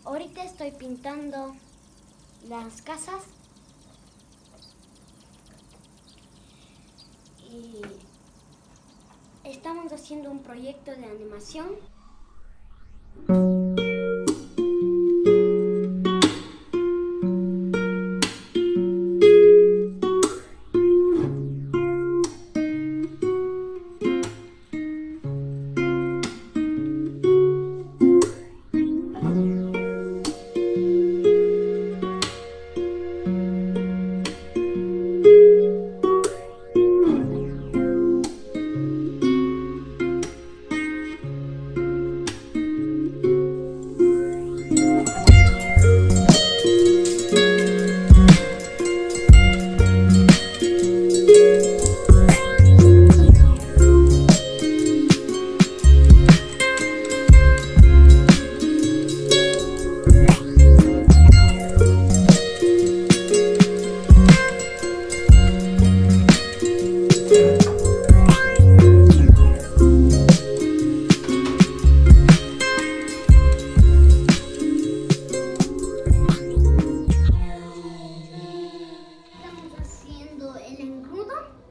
Ahorita estoy pintando las casas y estamos haciendo un proyecto de animación.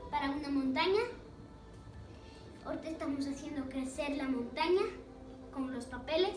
Para una montaña. Ahorita estamos haciendo crecer la montaña con los papeles.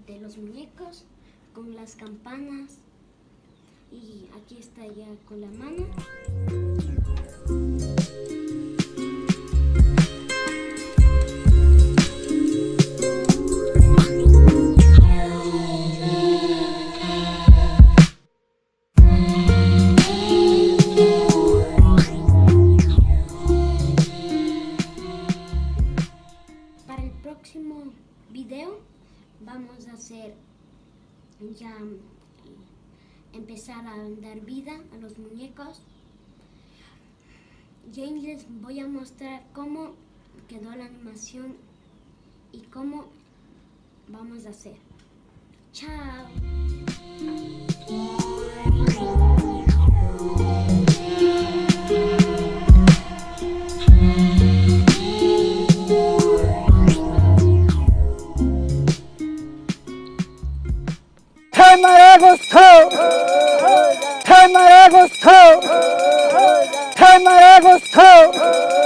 De los muñecos con las campanas y aquí está ya con la mano. Para el próximo video vamos a hacer ya empezar a dar vida a los muñecos. Ya les voy a mostrar cómo quedó la animación y cómo vamos a hacer. Chao. Te me gustó.